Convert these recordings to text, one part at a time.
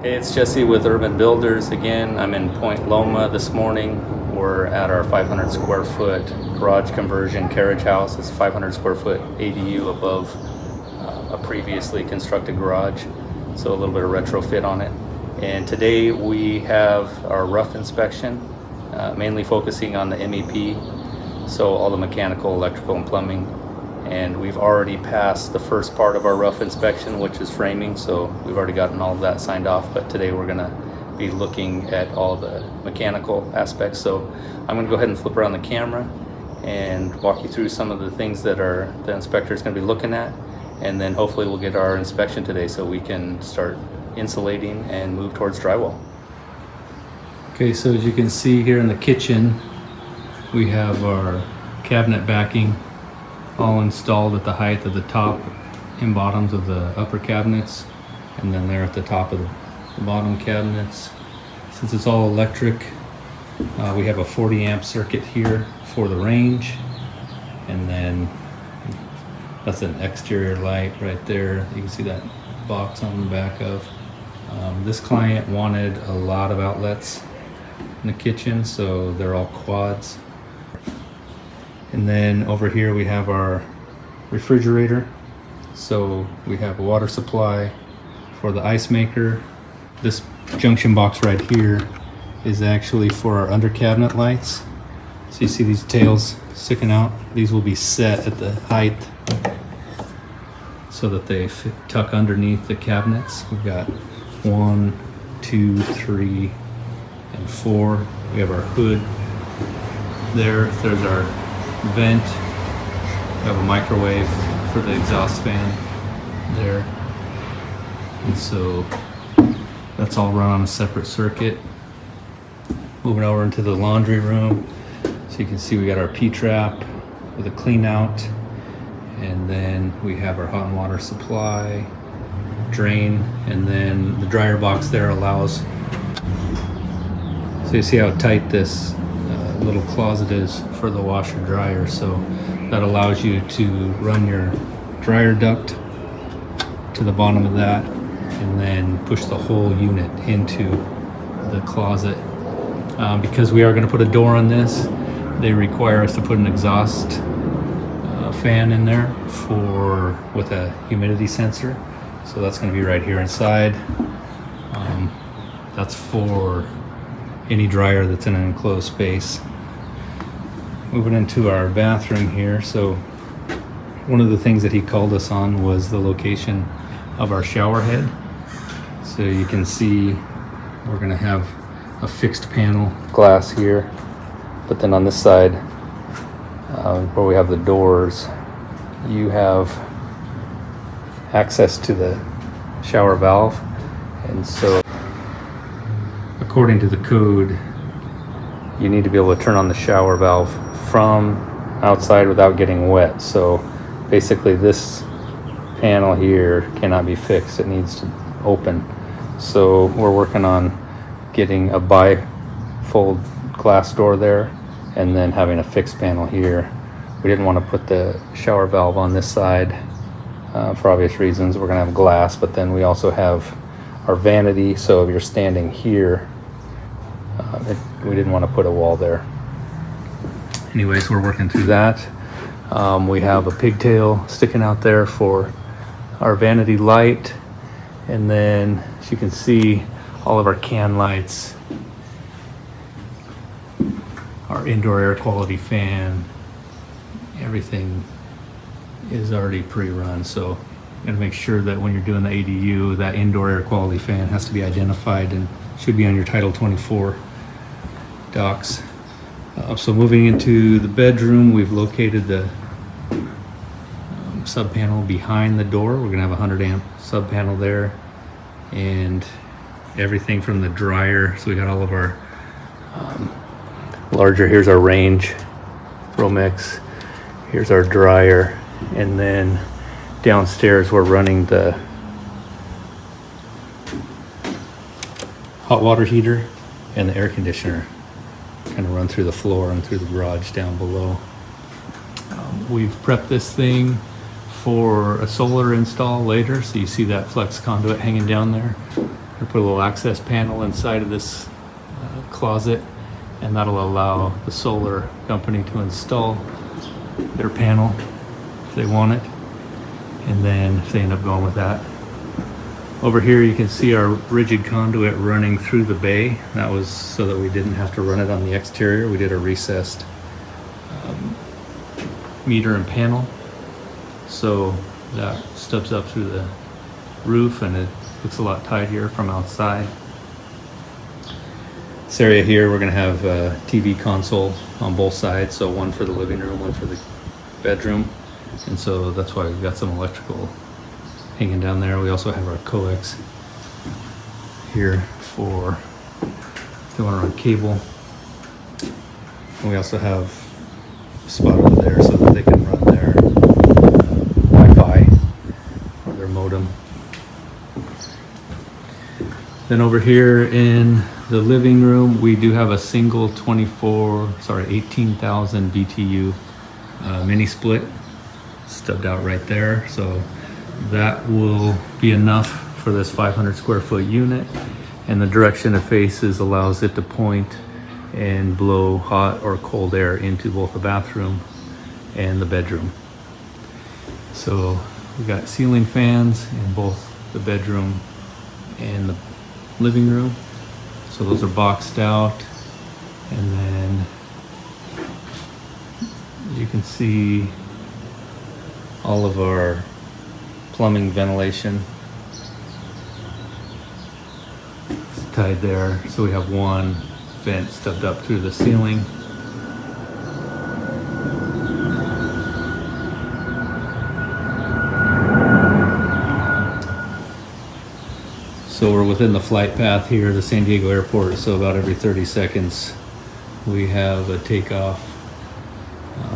Hey, it's Jesse with Urban Builders again. I'm in Point Loma this morning. We're at our 500 square foot garage conversion carriage house. It's 500 square foot ADU above a previously constructed garage, so a little bit of retrofit on it. And today we have our rough inspection, mainly focusing on the MEP, so all the mechanical, electrical, and plumbing. And we've already passed the first part of our rough inspection, which is framing, so we've already gotten all of that signed off. But today we're gonna be looking at all the mechanical aspects. So I'm gonna go ahead and flip around the camera and walk you through some of the things that the inspector is gonna be looking at, and then hopefully we'll get our inspection today so we can start insulating and move towards drywall. Okay, so as you can see here in the kitchen, we have our cabinet backing all installed at the height of the top and bottoms of the upper cabinets, and then they're at the top of the bottom cabinets. Since it's all electric, we have a 40 amp circuit here for the range, and then that's an exterior light right there. You can see that box on the back of. This client wanted a lot of outlets in the kitchen, so they're all quads. And then over here we have our refrigerator. So we have a water supply for the ice maker. This junction box right here is actually for our under cabinet lights. So you see these tails sticking out. These will be set at the height so that they tuck underneath the cabinets. We've got 1, 2, 3, and 4. We have our hood there. There's our vent. We have a microwave for the exhaust fan there, and so that's all run on a separate circuit. Moving over into the laundry room, so you can see we got our P-trap with a clean out, and then we have our hot and water supply drain, and then the dryer box there allows, so you see how tight this little closet is for the washer dryer, so that allows you to run your dryer duct to the bottom of that and then push the whole unit into the closet. Because we are going to put a door on this, they require us to put an exhaust fan in there with a humidity sensor, so that's going to be right here inside. That's for any dryer that's in an enclosed space. Moving into our bathroom here, so one of the things that he called us on was the location of our shower head. So you can see we're going to have a fixed panel glass here, but then on this side where we have the doors, you have access to the shower valve. And so according to the code, you need to be able to turn on the shower valve from outside without getting wet. So basically this panel here cannot be fixed, it needs to open. So we're working on getting a bifold glass door there and then having a fixed panel here. We didn't want to put the shower valve on this side for obvious reasons. We're gonna have glass, but then we also have our vanity, so if you're standing here, we didn't want to put a wall there. Anyways, we're working through that. We have a pigtail sticking out there for our vanity light, and then as you can see, all of our can lights, our indoor air quality fan, everything is already pre-run. So you gotta make sure that when you're doing the ADU, that indoor air quality fan has to be identified and should be on your Title 24 docs. So moving into the bedroom, we've located the sub panel behind the door. We're gonna have a 100 amp sub panel there, and everything from the dryer. So we got all of our larger, here's our range, Romex, here's our dryer, and then downstairs we're running the hot water heater and the air conditioner kind of run through the floor and through the garage down below. We've prepped this thing for a solar install later, so you see that flex conduit hanging down there. We put a little access panel inside of this closet, and that'll allow the solar company to install their panel if they want it, and then if they end up going with that. Over here you can see our rigid conduit running through the bay. That was so that we didn't have to run it on the exterior. We did a recessed meter and panel, so that stubs up through the roof and it looks a lot tidier from outside. This area here, we're going to have a TV console on both sides, so one for the living room, one for the bedroom, and so that's why we've got some electrical hanging down there. We also have our coax here for if they want to run cable, and we also have a spot over there so that they can run their Wi-Fi or their modem. Then over here in the living room, we do have a single 18,000 BTU mini split stubbed out right there. So that will be enough for this 500 square foot unit. And the direction it faces allows it to point and blow hot or cold air into both the bathroom and the bedroom. So we got ceiling fans in both the bedroom and the living room. So those are boxed out, and then you can see all of our plumbing ventilation is tied there. So we have one vent stubbed up through the ceiling. So we're within the flight path here, the San Diego airport, so about every 30 seconds we have a takeoff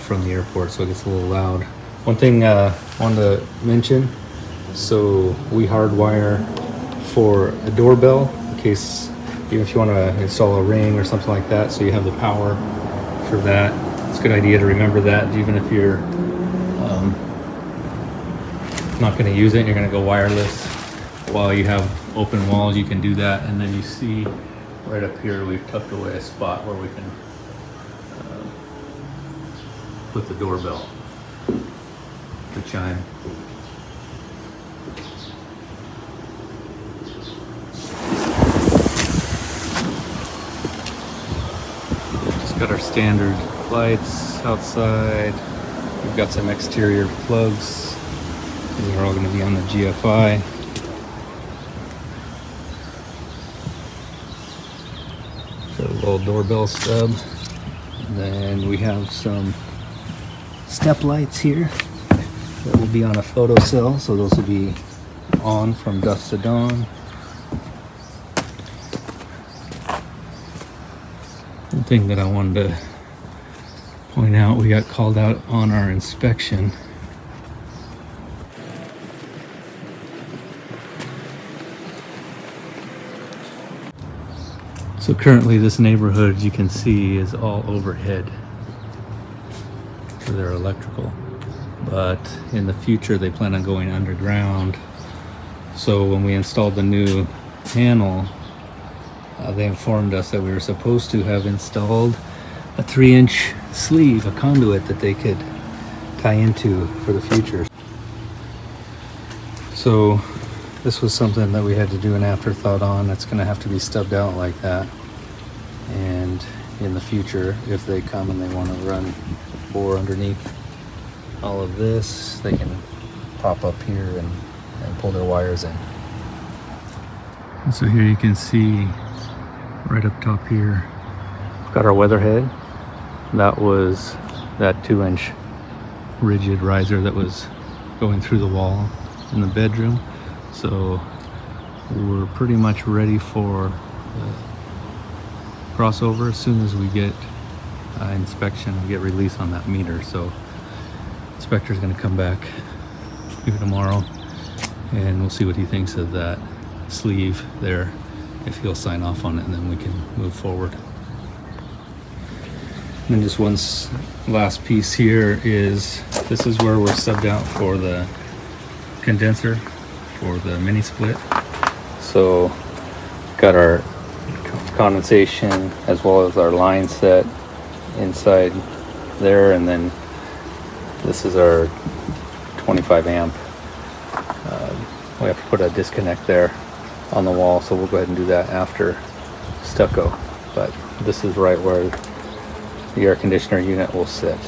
from the airport, so it gets a little loud. One thing I wanted to mention, so we hardwire for a doorbell in case, even if you want to install a Ring or something like that, so you have the power for that. It's a good idea to remember that, even if you're not going to use it, you're going to go wireless. While you have open walls, you can do that. And then you see right up here, we've tucked away a spot where we can put the doorbell, the chime. Just got our standard lights outside. We've got some exterior plugs. These are all going to be on the GFI. Got a little doorbell stub. And then we have some step lights here that will be on a photo cell, so those will be on from dusk to dawn. One thing that I wanted to point out, we got called out on our inspection. So currently this neighborhood, you can see, is all overhead for their electrical, but in the future they plan on going underground. So when we installed the new panel, they informed us that we were supposed to have installed a 3-inch sleeve, a conduit that they could tie into for the future. So this was something that we had to do an afterthought on. It's going to have to be stubbed out like that. And in the future, if they come and they want to run bore underneath all of this, they can pop up here and pull their wires in. And so here you can see right up top here, we've got our weather head. That was that 2-inch rigid riser that was going through the wall in the bedroom. So we're pretty much ready for crossover as soon as we get inspection and get release on that meter. So inspector's going to come back maybe tomorrow, and we'll see what he thinks of that sleeve there, if he'll sign off on it, and then we can move forward. And then just one last piece here is, this is where we're subbed out for the condenser for the mini split. So got our condensation as well as our line set inside there, and then this is our 25 amp. We have to put a disconnect there on the wall, so we'll go ahead and do that after stucco. But this is right where the air conditioner unit will sit.